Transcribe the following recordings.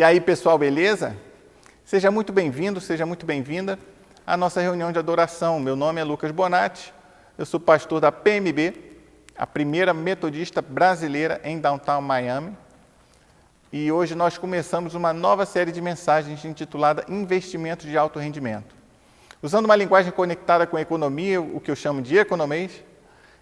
E aí, pessoal, beleza? Seja muito bem-vindo, seja muito bem-vinda à nossa reunião de adoração. Meu nome é Lucas Bonatti, eu sou pastor da PMB, a primeira metodista brasileira em Downtown Miami. E hoje nós começamos uma nova série de mensagens intitulada Investimentos de Alto Rendimento. Usando uma linguagem conectada com a economia, o que eu chamo de economês,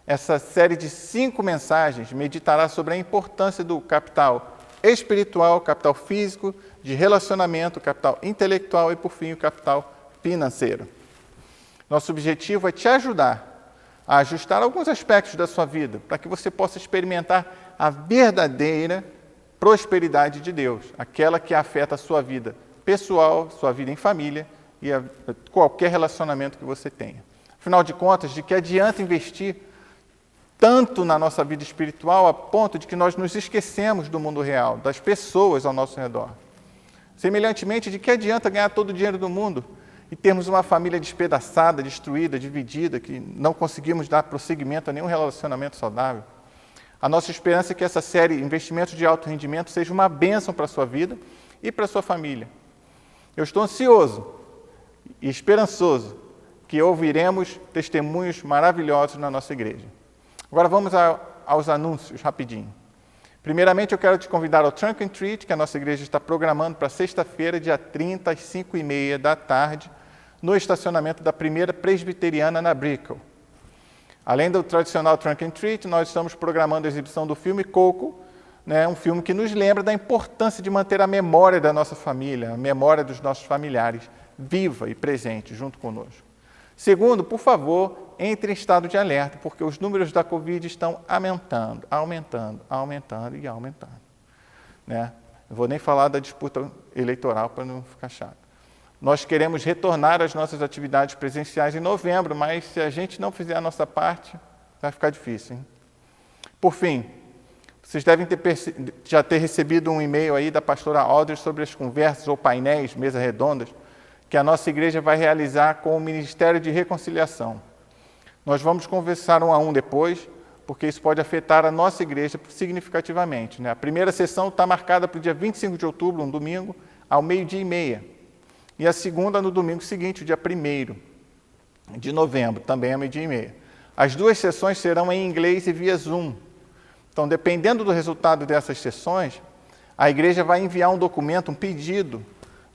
essa série de 5 mensagens meditará sobre a importância do capital espiritual, capital físico, de relacionamento, capital intelectual e, por fim, o capital financeiro. Nosso objetivo é te ajudar a ajustar alguns aspectos da sua vida para que você possa experimentar a verdadeira prosperidade de Deus, aquela que afeta a sua vida pessoal, sua vida em família e qualquer relacionamento que você tenha. Afinal de contas, de que adianta investir tanto na nossa vida espiritual a ponto de que nós nos esquecemos do mundo real, das pessoas ao nosso redor. Semelhantemente, de que adianta ganhar todo o dinheiro do mundo e termos uma família despedaçada, destruída, dividida, que não conseguimos dar prosseguimento a nenhum relacionamento saudável? A nossa esperança é que essa série Investimentos de Alto Rendimento seja uma bênção para a sua vida e para a sua família. Eu estou ansioso e esperançoso que ouviremos testemunhos maravilhosos na nossa igreja. Agora vamos aos anúncios, rapidinho. Primeiramente, eu quero te convidar ao Trunk and Treat, que a nossa igreja está programando para sexta-feira, dia 30, às 5h30 da tarde, no estacionamento da Primeira Presbiteriana, na Brickell. Além do tradicional Trunk and Treat, nós estamos programando a exibição do filme Coco, um filme que nos lembra da importância de manter a memória da nossa família, a memória dos nossos familiares, viva e presente junto conosco. Segundo, por favor, entre em estado de alerta, porque os números da Covid estão aumentando. Não vou nem falar da disputa eleitoral para não ficar chato. Nós queremos retornar às nossas atividades presenciais em novembro, mas se a gente não fizer a nossa parte, vai ficar difícil, hein? Por fim, vocês devem já ter recebido um e-mail aí da pastora Audrey sobre as conversas ou painéis, mesas redondas, que a nossa igreja vai realizar com o Ministério de Reconciliação. Nós vamos conversar um a um depois, porque isso pode afetar a nossa igreja significativamente. A primeira sessão está marcada para o dia 25 de outubro, um domingo, ao 12h30. E a segunda no domingo seguinte, o dia 1º de novembro, também ao 12h30. As 2 sessões serão em inglês e via Zoom. Então, dependendo do resultado dessas sessões, a igreja vai enviar um documento, um pedido,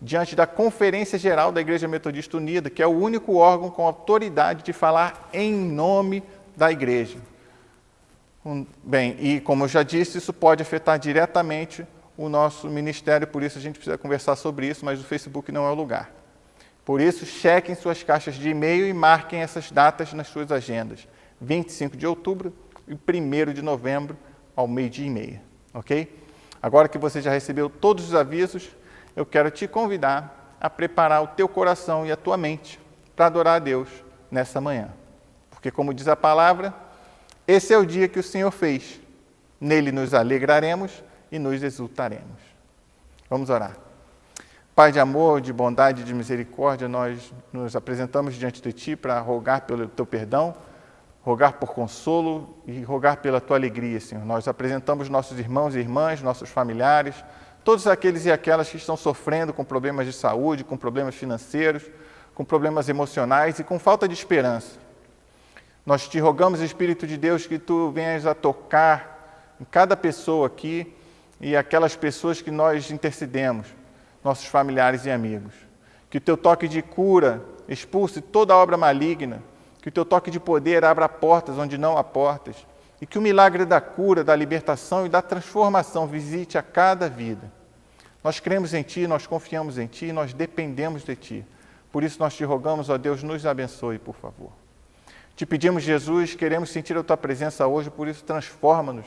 diante da Conferência Geral da Igreja Metodista Unida, que é o único órgão com autoridade de falar em nome da igreja. Bem, e como eu já disse, isso pode afetar diretamente o nosso ministério, por isso a gente precisa conversar sobre isso, mas o Facebook não é o lugar. Por isso, chequem suas caixas de e-mail e marquem essas datas nas suas agendas. 25 de outubro e 1º de novembro, ao 12h30, ok? Agora que você já recebeu todos os avisos, eu quero te convidar a preparar o teu coração e a tua mente para adorar a Deus nessa manhã. Porque, como diz a palavra, esse é o dia que o Senhor fez. Nele nos alegraremos e nos exultaremos. Vamos orar. Pai de amor, de bondade e de misericórdia, nós nos apresentamos diante de Ti para rogar pelo Teu perdão, rogar por consolo e rogar pela Tua alegria, Senhor. Nós apresentamos nossos irmãos e irmãs, nossos familiares, todos aqueles e aquelas que estão sofrendo com problemas de saúde, com problemas financeiros, com problemas emocionais e com falta de esperança. Nós te rogamos, Espírito de Deus, que Tu venhas a tocar em cada pessoa aqui e aquelas pessoas que nós intercedemos, nossos familiares e amigos. Que o Teu toque de cura expulse toda obra maligna, que o Teu toque de poder abra portas onde não há portas, e que o milagre da cura, da libertação e da transformação visite a cada vida. Nós cremos em Ti, nós confiamos em Ti, nós dependemos de Ti. Por isso nós Te rogamos, ó Deus, nos abençoe, por favor. Te pedimos, Jesus, queremos sentir a Tua presença hoje, por isso transforma-nos,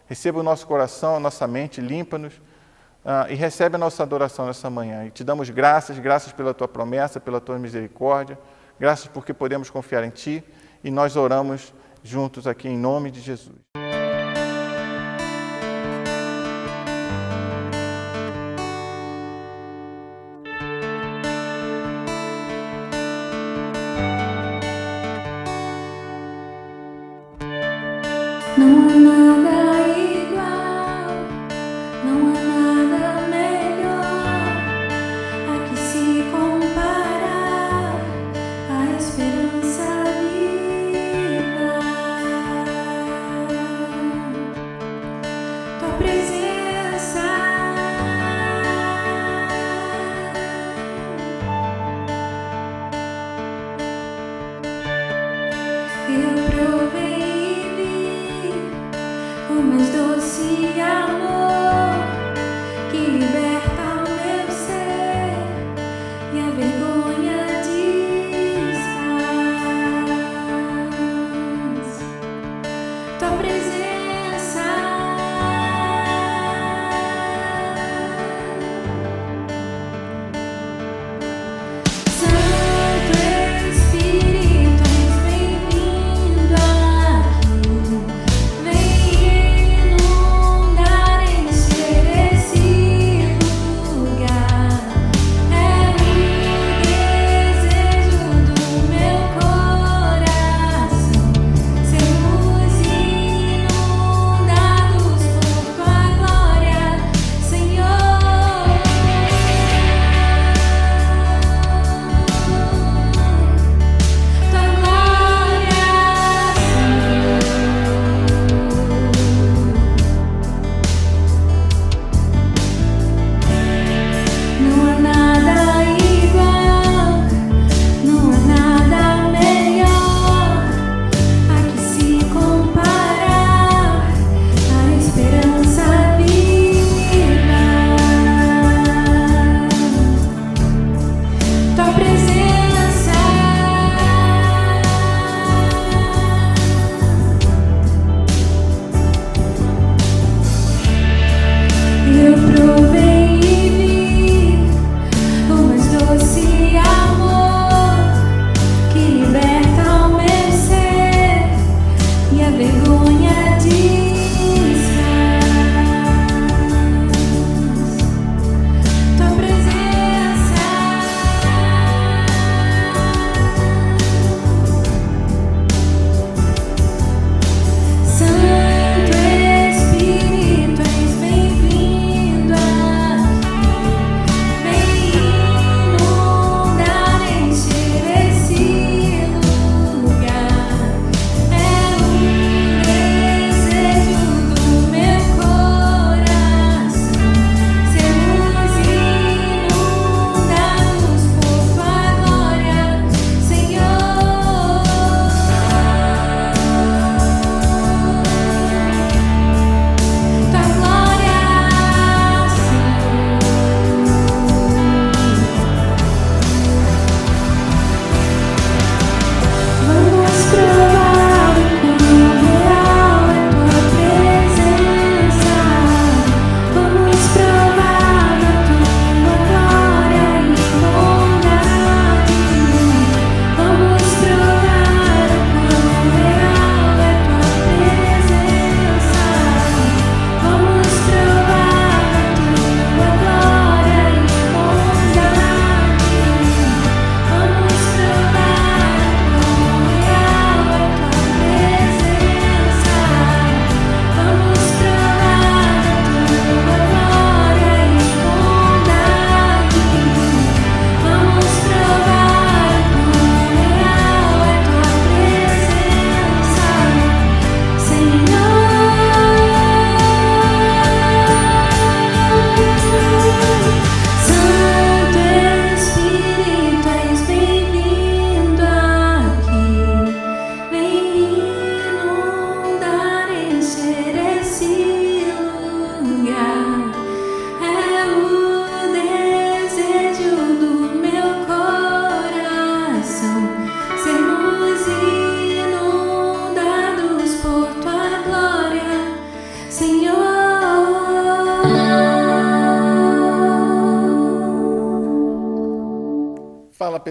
receba o nosso coração, a nossa mente, limpa-nos e recebe a nossa adoração nessa manhã. E Te damos graças pela Tua promessa, pela Tua misericórdia, graças porque podemos confiar em Ti e nós oramos juntos aqui em nome de Jesus. Não há nada igual, não há nada melhor.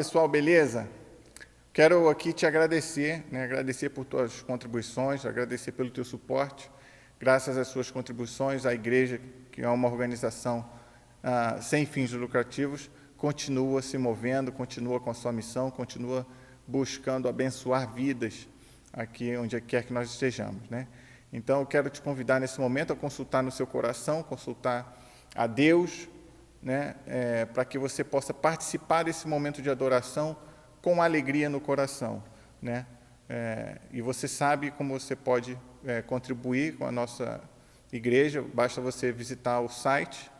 pessoal, beleza? Quero aqui te agradecer, agradecer por tuas contribuições, agradecer pelo teu suporte. Graças às suas contribuições, a igreja, que é uma organização sem fins lucrativos, continua se movendo, continua com a sua missão, continua buscando abençoar vidas aqui onde quer que nós estejamos, né? Então, eu quero te convidar nesse momento a consultar no seu coração, consultar a Deus, né, para que você possa participar desse momento de adoração com alegria no coração, né? E você sabe como você pode contribuir com a nossa igreja. Basta você visitar o site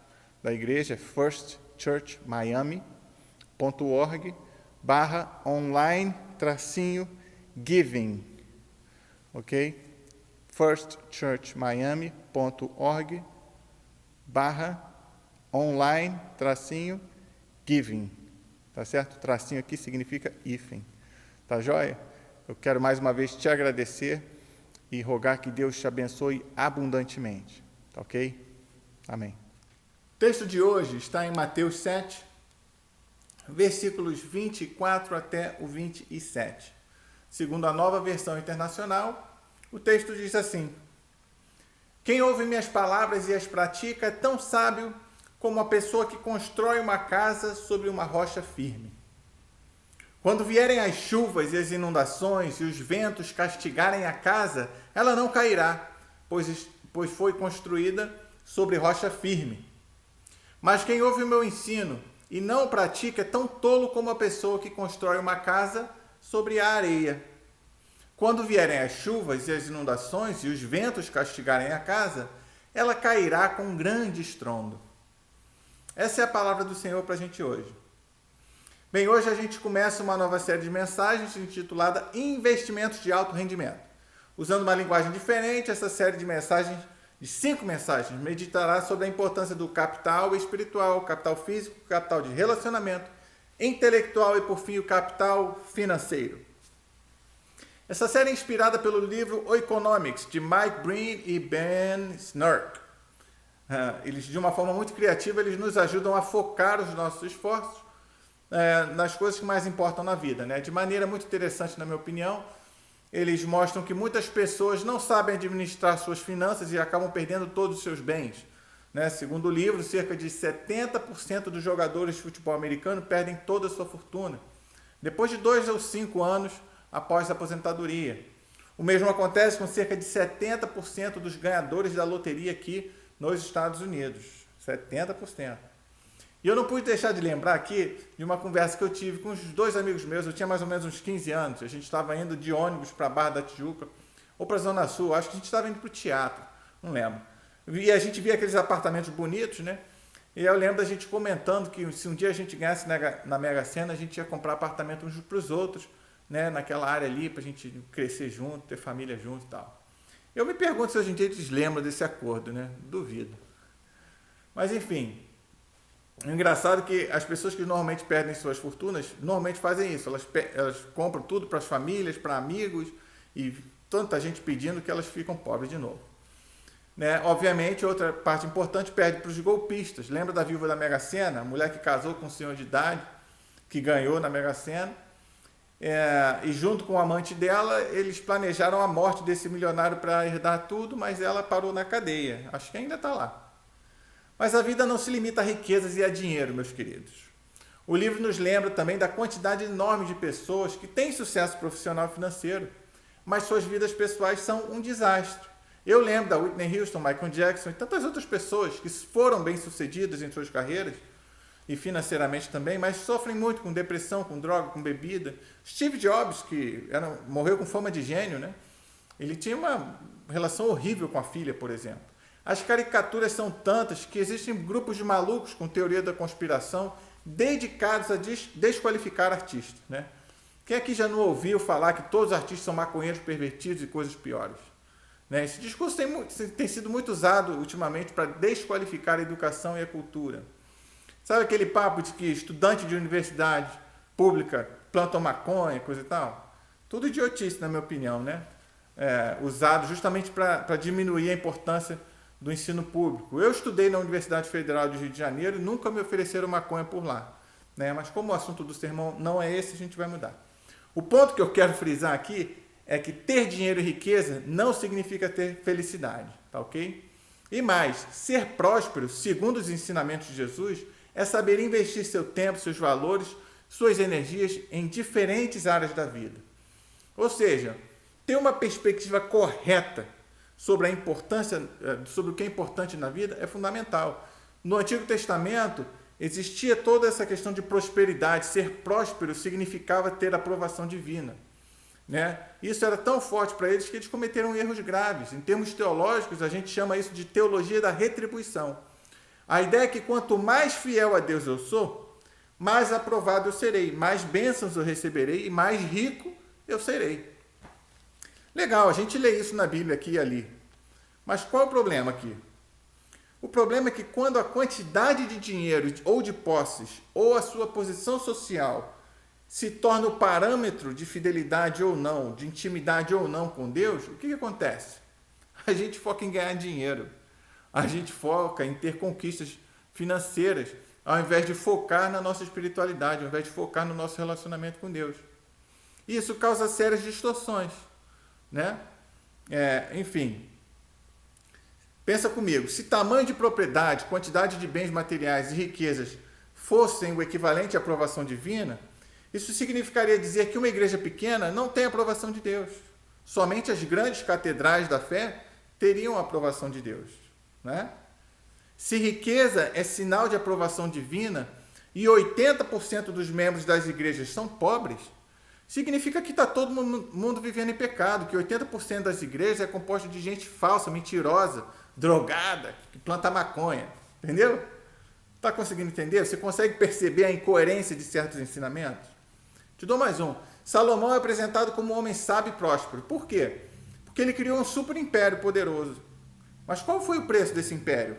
da igreja, firstchurchmiami.org/online-giving, ok? firstchurchmiami.org/online-giving, tá certo? Tracinho aqui significa hífen, tá joia? Eu quero mais uma vez te agradecer e rogar que Deus te abençoe abundantemente, tá ok? Amém. O texto de hoje está em Mateus 7, versículos 24 até o 27. Segundo a Nova Versão Internacional, o texto diz assim: quem ouve minhas palavras e as pratica é tão sábio como a pessoa que constrói uma casa sobre uma rocha firme. Quando vierem as chuvas e as inundações e os ventos castigarem a casa, ela não cairá, pois foi construída sobre rocha firme. Mas quem ouve o meu ensino e não o pratica é tão tolo como a pessoa que constrói uma casa sobre a areia. Quando vierem as chuvas e as inundações e os ventos castigarem a casa, ela cairá com um grande estrondo. Essa é a palavra do Senhor para a gente hoje. Bem, hoje a gente começa uma nova série de mensagens intitulada Investimentos de Alto Rendimento. Usando uma linguagem diferente, essa série de mensagens, de 5 mensagens, meditará sobre a importância do capital espiritual, capital físico, capital de relacionamento, intelectual e, por fim, o capital financeiro. Essa série é inspirada pelo livro O Economics, de Mike Breen e Ben Snurk. Eles, de uma forma muito criativa, eles nos ajudam a focar os nossos esforços nas coisas que mais importam na vida, né? De maneira muito interessante, na minha opinião, eles mostram que muitas pessoas não sabem administrar suas finanças e acabam perdendo todos os seus bens, né? Segundo o livro, cerca de 70% dos jogadores de futebol americano perdem toda a sua fortuna depois de 2 ou 5 anos após a aposentadoria. O mesmo acontece com cerca de 70% dos ganhadores da loteria aqui nos Estados Unidos. 70%. E eu não pude deixar de lembrar aqui de uma conversa que eu tive com os 2 amigos meus. Eu tinha mais ou menos uns 15 anos. A gente estava indo de ônibus para a Barra da Tijuca ou para a Zona Sul. Acho que a gente estava indo para o teatro, não lembro. E a gente via aqueles apartamentos bonitos, né? E eu lembro da gente comentando que se um dia a gente ganhasse na Mega Sena, a gente ia comprar apartamento uns para os outros, né? Naquela área ali, para a gente crescer junto, ter família junto e tal. Eu me pergunto se hoje em dia eles lembram desse acordo, né? Duvido. Mas enfim, o engraçado é que as pessoas que normalmente perdem suas fortunas, normalmente fazem isso. Elas compram tudo para as famílias, para amigos, e tanta gente pedindo que elas ficam pobres de novo. Né? Obviamente, outra parte importante, perde para os golpistas. Lembra da viúva da Mega Sena? A mulher que casou com um senhor de idade, que ganhou na Mega Sena. E junto com o amante dela, eles planejaram a morte desse milionário para herdar tudo, mas ela parou na cadeia. Acho que ainda está lá. Mas a vida não se limita a riquezas e a dinheiro, meus queridos. O livro nos lembra também da quantidade enorme de pessoas que têm sucesso profissional e financeiro, mas suas vidas pessoais são um desastre. Eu lembro da Whitney Houston, Michael Jackson e tantas outras pessoas que foram bem-sucedidas em suas carreiras e financeiramente também, mas sofrem muito com depressão, com droga, com bebida. Steve Jobs, que morreu com fama de gênio, né? Ele tinha uma relação horrível com a filha, por exemplo. As caricaturas são tantas que existem grupos de malucos com teoria da conspiração dedicados a desqualificar artistas, né? Quem aqui já não ouviu falar que todos os artistas são maconheiros, pervertidos e coisas piores? Né? Esse discurso tem sido muito usado ultimamente para desqualificar a educação e a cultura. Sabe aquele papo de que estudante de universidade pública plantam maconha, coisa e tal? Tudo idiotice, na minha opinião, né? Usado justamente para diminuir a importância do ensino público. Eu estudei na Universidade Federal do Rio de Janeiro e nunca me ofereceram maconha por lá. né? Mas como o assunto do sermão não é esse, a gente vai mudar. O ponto que eu quero frisar aqui é que ter dinheiro e riqueza não significa ter felicidade, tá ok? E mais, ser próspero, segundo os ensinamentos de Jesus, é saber investir seu tempo, seus valores, suas energias em diferentes áreas da vida. Ou seja, ter uma perspectiva correta sobre a importância, sobre o que é importante na vida é fundamental. No Antigo Testamento existia toda essa questão de prosperidade. Ser próspero significava ter aprovação divina, né? Isso era tão forte para eles que eles cometeram erros graves. Em termos teológicos, a gente chama isso de teologia da retribuição. A ideia é que quanto mais fiel a Deus eu sou, mais aprovado eu serei, mais bênçãos eu receberei e mais rico eu serei. Legal, a gente lê isso na Bíblia aqui e ali. Mas qual é o problema aqui? O problema é que quando a quantidade de dinheiro ou de posses ou a sua posição social se torna o parâmetro de fidelidade ou não, de intimidade ou não com Deus, o que acontece? A gente foca em ganhar dinheiro. A gente foca em ter conquistas financeiras, ao invés de focar na nossa espiritualidade, ao invés de focar no nosso relacionamento com Deus. E isso causa sérias distorções, né? Enfim, pensa comigo, se tamanho de propriedade, quantidade de bens materiais e riquezas fossem o equivalente à aprovação divina, isso significaria dizer que uma igreja pequena não tem aprovação de Deus. Somente as grandes catedrais da fé teriam a aprovação de Deus, né? Se riqueza é sinal de aprovação divina e 80% dos membros das igrejas são pobres, significa que está todo mundo vivendo em pecado, que 80% das igrejas é composto de gente falsa, mentirosa, drogada, que planta maconha. Entendeu? Está conseguindo entender? Você consegue perceber a incoerência de certos ensinamentos? Te dou mais um. Salomão é apresentado como um homem sábio e próspero. Por quê? Porque ele criou um super império poderoso. Mas qual foi o preço desse império?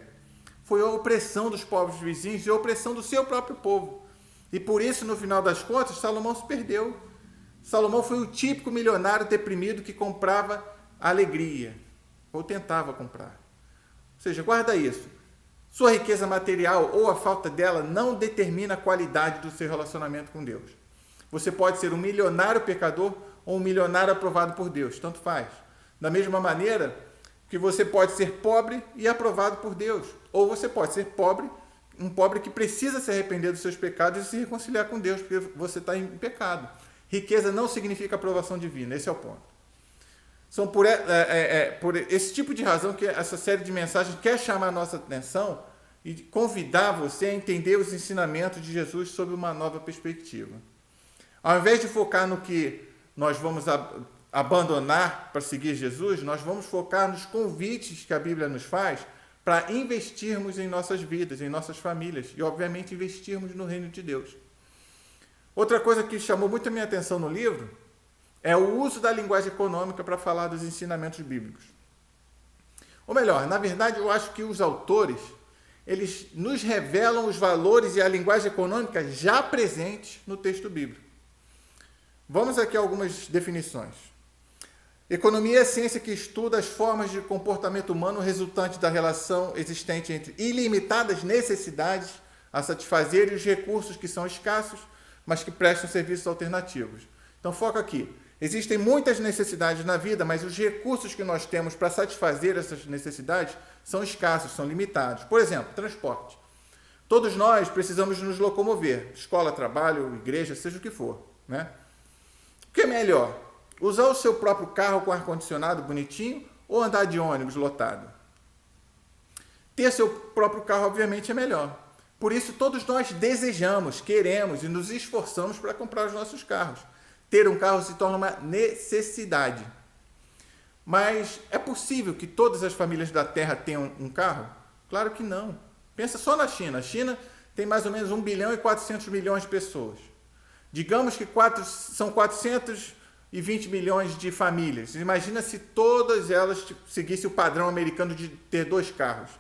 Foi a opressão dos povos vizinhos e a opressão do seu próprio povo. E por isso, no final das contas, Salomão se perdeu. Salomão foi o típico milionário deprimido que comprava alegria, ou tentava comprar. Ou seja, guarda isso. Sua riqueza material ou a falta dela não determina a qualidade do seu relacionamento com Deus. Você pode ser um milionário pecador ou um milionário aprovado por Deus, tanto faz. Da mesma maneira que você pode ser pobre e aprovado por Deus, ou você pode ser pobre, um pobre que precisa se arrepender dos seus pecados e se reconciliar com Deus, porque você está em pecado. Riqueza não significa aprovação divina, esse é o ponto. São por esse tipo de razão que essa série de mensagens quer chamar a nossa atenção e convidar você a entender os ensinamentos de Jesus sob uma nova perspectiva. Ao invés de focar no que nós vamos abandonar para seguir Jesus, nós vamos focar nos convites que a Bíblia nos faz para investirmos em nossas vidas, em nossas famílias e, obviamente, investirmos no reino de Deus. Outra coisa que chamou muito a minha atenção no livro é o uso da linguagem econômica para falar dos ensinamentos bíblicos. Ou melhor, na verdade, eu acho que os autores, eles nos revelam os valores e a linguagem econômica já presentes no texto bíblico. Vamos aqui a algumas definições. Economia é a ciência que estuda as formas de comportamento humano resultante da relação existente entre ilimitadas necessidades a satisfazer e os recursos que são escassos, mas que prestam serviços alternativos. Então, foca aqui. Existem muitas necessidades na vida, mas os recursos que nós temos para satisfazer essas necessidades são escassos, são limitados. Por exemplo, transporte. Todos nós precisamos nos locomover. Escola, trabalho, igreja, seja o que for, né? O que é melhor? Usar o seu próprio carro com ar-condicionado bonitinho ou andar de ônibus lotado? Ter seu próprio carro, obviamente, é melhor. Por isso, todos nós desejamos, queremos e nos esforçamos para comprar os nossos carros. Ter um carro se torna uma necessidade. Mas é possível que todas as famílias da Terra tenham um carro? Claro que não. Pensa só na China. A China tem mais ou menos 1 bilhão e 400 milhões de pessoas. Digamos que são 420 milhões de famílias. Imagina se todas elas seguissem o padrão americano de ter 2 carros.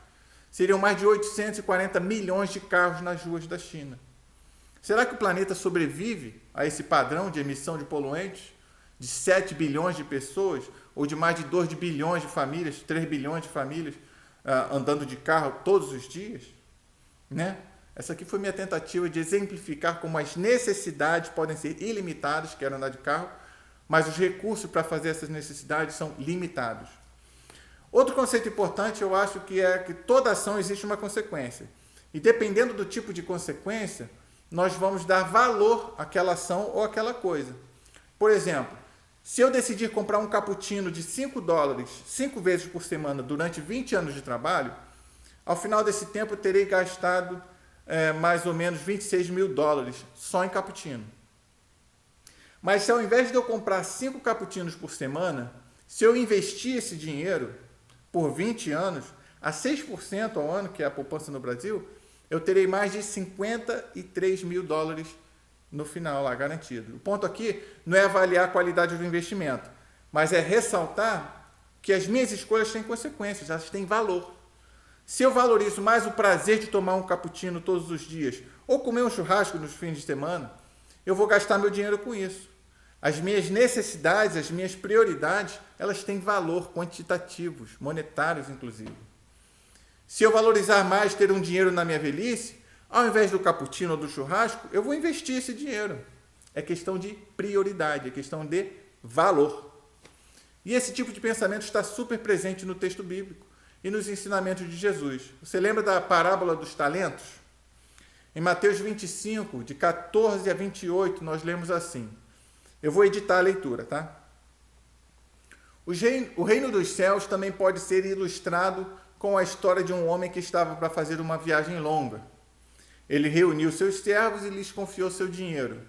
Seriam mais de 840 milhões de carros nas ruas da China. Será que o planeta sobrevive a esse padrão de emissão de poluentes? De 7 bilhões de pessoas? Ou de mais de 2 bilhões de famílias, 3 bilhões de famílias andando de carro todos os dias? Né? Essa aqui foi minha tentativa de exemplificar como as necessidades podem ser ilimitadas, quero andar de carro, mas os recursos para fazer essas necessidades são limitados. Outro conceito importante, eu acho que é que toda ação existe uma consequência. E dependendo do tipo de consequência, nós vamos dar valor àquela ação ou àquela coisa. Por exemplo, se eu decidir comprar um cappuccino de $5, 5 vezes por semana, durante 20 anos de trabalho, ao final desse tempo eu terei gastado mais ou menos $26 mil só em cappuccino. Mas se ao invés de eu comprar 5 cappuccinos por semana, se eu investir esse dinheiro por 20 anos, a 6% ao ano, que é a poupança no Brasil, eu terei mais de $53 mil no final lá, garantido. O ponto aqui não é avaliar a qualidade do investimento, mas é ressaltar que as minhas escolhas têm consequências, elas têm valor. Se eu valorizo mais o prazer de tomar um cappuccino todos os dias, ou comer um churrasco nos fins de semana, eu vou gastar meu dinheiro com isso. As minhas necessidades, as minhas prioridades, elas têm valor quantitativos, monetários inclusive. Se eu valorizar mais ter um dinheiro na minha velhice, ao invés do cappuccino ou do churrasco, eu vou investir esse dinheiro. É questão de prioridade, é questão de valor. E esse tipo de pensamento está super presente no texto bíblico e nos ensinamentos de Jesus. Você lembra da parábola dos talentos? Em Mateus 25, de 14 a 28, nós lemos assim. Eu vou editar a leitura, tá? O reino dos céus também pode ser ilustrado com a história de um homem que estava para fazer uma viagem longa. Ele reuniu seus servos e lhes confiou seu dinheiro.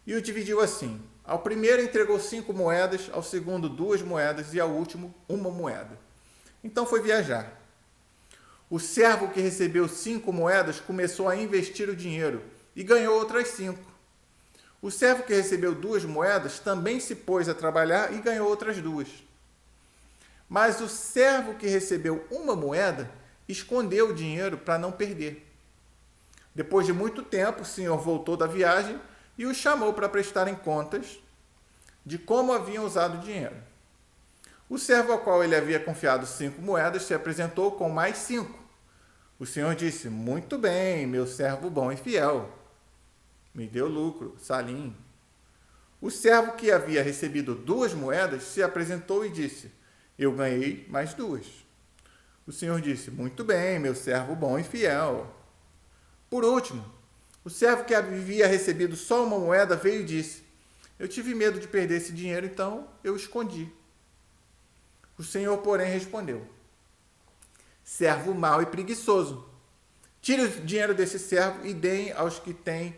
E o dividiu assim. Ao primeiro entregou 5 moedas, ao segundo 2 moedas e ao último 1 moeda. Então foi viajar. O servo que recebeu 5 moedas começou a investir o dinheiro e ganhou outras 5. O servo que recebeu 2 moedas também se pôs a trabalhar e ganhou outras 2. Mas o servo que recebeu 1 moeda escondeu o dinheiro para não perder. Depois de muito tempo, o senhor voltou da viagem e o chamou para prestarem contas de como haviam usado o dinheiro. O servo ao qual ele havia confiado 5 moedas se apresentou com mais 5. O senhor disse, muito bem, meu servo bom e fiel. Me deu lucro, salim. O servo que havia recebido 2 moedas se apresentou e disse, eu ganhei mais 2. O senhor disse, muito bem, meu servo bom e fiel. Por último, o servo que havia recebido só 1 moeda veio e disse, eu tive medo de perder esse dinheiro, então eu escondi. O senhor, porém, respondeu, servo mau e preguiçoso, tire o dinheiro desse servo e deem aos que têm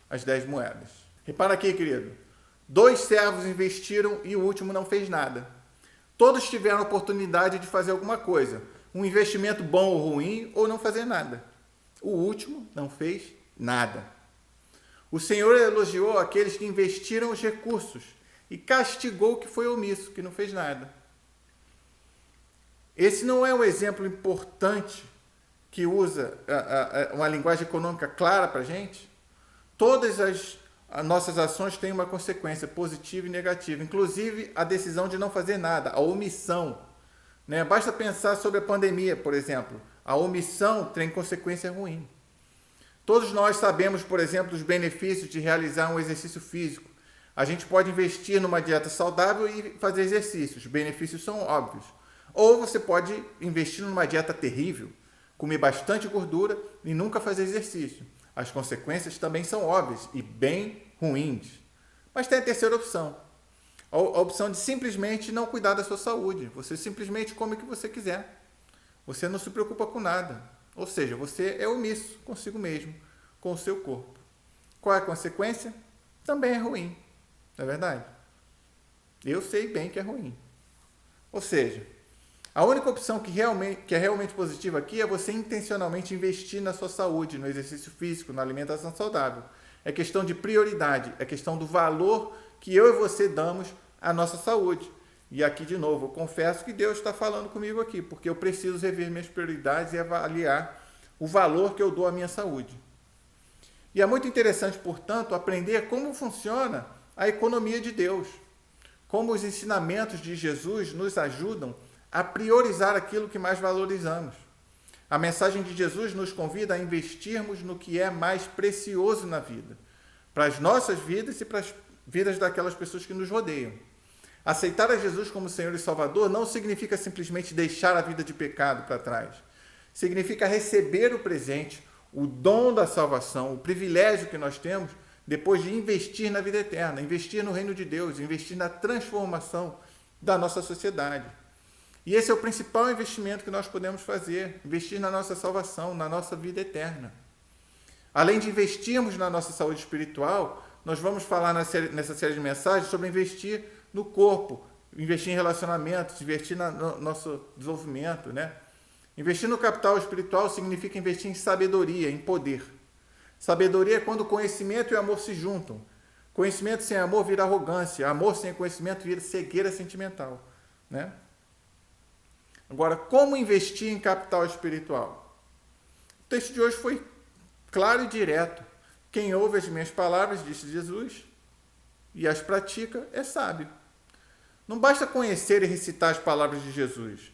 as 10 moedas. Repara aqui, querido, 2 servos investiram e o último não fez nada. Todos tiveram a oportunidade de fazer alguma coisa, um investimento bom ou ruim, ou não fazer nada. O último não fez nada. O Senhor elogiou aqueles que investiram os recursos e castigou o que foi omisso, que não fez nada. Esse não é um exemplo importante que usa uma linguagem econômica clara para a gente? Todas as nossas ações têm uma consequência positiva e negativa, inclusive a decisão de não fazer nada, a omissão. Né? Basta pensar sobre a pandemia, por exemplo. A omissão tem consequência ruim. Todos nós sabemos, por exemplo, dos benefícios de realizar um exercício físico. A gente pode investir numa dieta saudável e fazer exercícios. Os benefícios são óbvios. Ou você pode investir numa dieta terrível, comer bastante gordura e nunca fazer exercício. As consequências também são óbvias e bem ruins. Mas tem a terceira opção. A opção de simplesmente não cuidar da sua saúde. Você simplesmente come o que você quiser. Você não se preocupa com nada. Ou seja, você é omisso consigo mesmo, com o seu corpo. Qual é a consequência? Também é ruim. Não é verdade? Eu sei bem que é ruim. Ou seja, a única opção que é realmente positiva aqui é você intencionalmente investir na sua saúde, no exercício físico, na alimentação saudável. É questão de prioridade, é questão do valor que eu e você damos à nossa saúde. E aqui, de novo, eu confesso que Deus está falando comigo aqui, porque eu preciso rever minhas prioridades e avaliar o valor que eu dou à minha saúde. E é muito interessante, portanto, aprender como funciona a economia de Deus, como os ensinamentos de Jesus nos ajudam a priorizar aquilo que mais valorizamos. A mensagem de Jesus nos convida a investirmos no que é mais precioso na vida, para as nossas vidas e para as vidas daquelas pessoas que nos rodeiam. Aceitar a Jesus como Senhor e Salvador não significa simplesmente deixar a vida de pecado para trás. Significa receber o presente, o dom da salvação, o privilégio que nós temos depois de investir na vida eterna, investir no reino de Deus, investir na transformação da nossa sociedade. E esse é o principal investimento que nós podemos fazer, investir na nossa salvação, na nossa vida eterna. Além de investirmos na nossa saúde espiritual, nós vamos falar nessa série de mensagens sobre investir no corpo, investir em relacionamentos, investir no nosso desenvolvimento, né? Investir no capital espiritual significa investir em sabedoria, em poder. Sabedoria é quando o conhecimento e o amor se juntam. Conhecimento sem amor vira arrogância, amor sem conhecimento vira cegueira sentimental, né? Agora, como investir em capital espiritual? O texto de hoje foi claro e direto. Quem ouve as minhas palavras, disse Jesus, e as pratica, é sábio. Não basta conhecer e recitar as palavras de Jesus.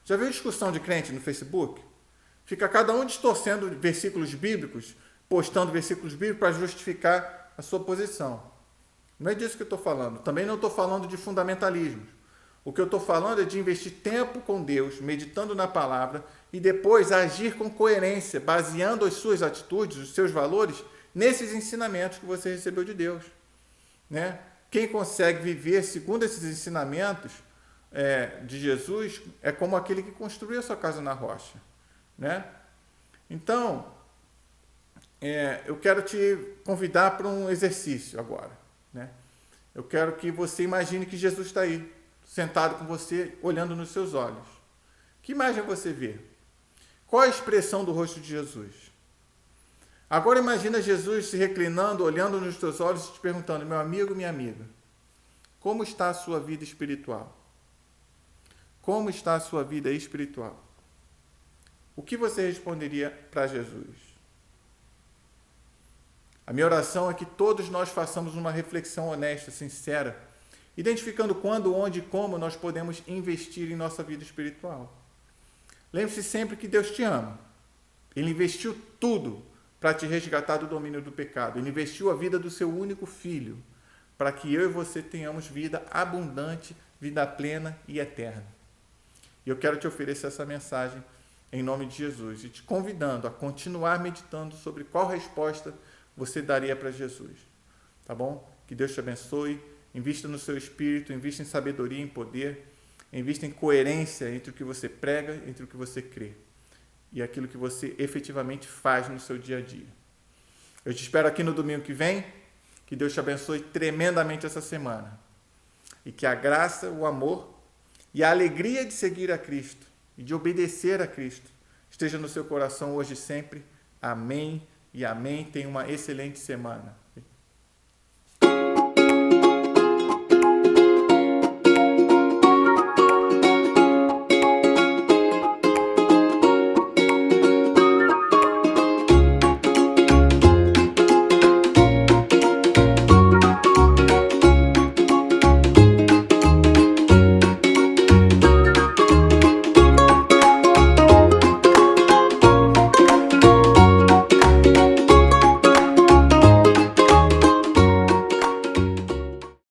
Já viu discussão de crente no Facebook? Fica cada um distorcendo versículos bíblicos, postando versículos bíblicos para justificar a sua posição. Não é disso que eu estou falando. Também não estou falando de fundamentalismo. O que eu estou falando é de investir tempo com Deus, meditando na palavra e depois agir com coerência, baseando as suas atitudes, os seus valores, nesses ensinamentos que você recebeu de Deus, né? Quem consegue viver segundo esses ensinamentos de Jesus é como aquele que construiu a sua casa na rocha, né? Então, eu quero te convidar para um exercício agora, né? Eu quero que você imagine que Jesus está aí, sentado com você, olhando nos seus olhos. Que imagem você vê? Qual a expressão do rosto de Jesus? Agora imagina Jesus se reclinando, olhando nos teus olhos e te perguntando: meu amigo, minha amiga, como está a sua vida espiritual? Como está a sua vida espiritual? O que você responderia para Jesus? A minha oração é que todos nós façamos uma reflexão honesta, sincera, identificando quando, onde e como nós podemos investir em nossa vida espiritual. Lembre-se sempre que Deus te ama. Ele investiu tudo para te resgatar do domínio do pecado. Ele investiu a vida do seu único filho para que eu e você tenhamos vida abundante, vida plena e eterna. E eu quero te oferecer essa mensagem em nome de Jesus e te convidando a continuar meditando sobre qual resposta você daria para Jesus. Tá bom? Que Deus te abençoe. Invista no seu espírito, invista em sabedoria, em poder, invista em coerência entre o que você prega, entre o que você crê e aquilo que você efetivamente faz no seu dia a dia. Eu te espero aqui no domingo que vem. Que Deus te abençoe tremendamente essa semana e que a graça, o amor e a alegria de seguir a Cristo e de obedecer a Cristo esteja no seu coração hoje e sempre. Amém e amém. Tenha uma excelente semana.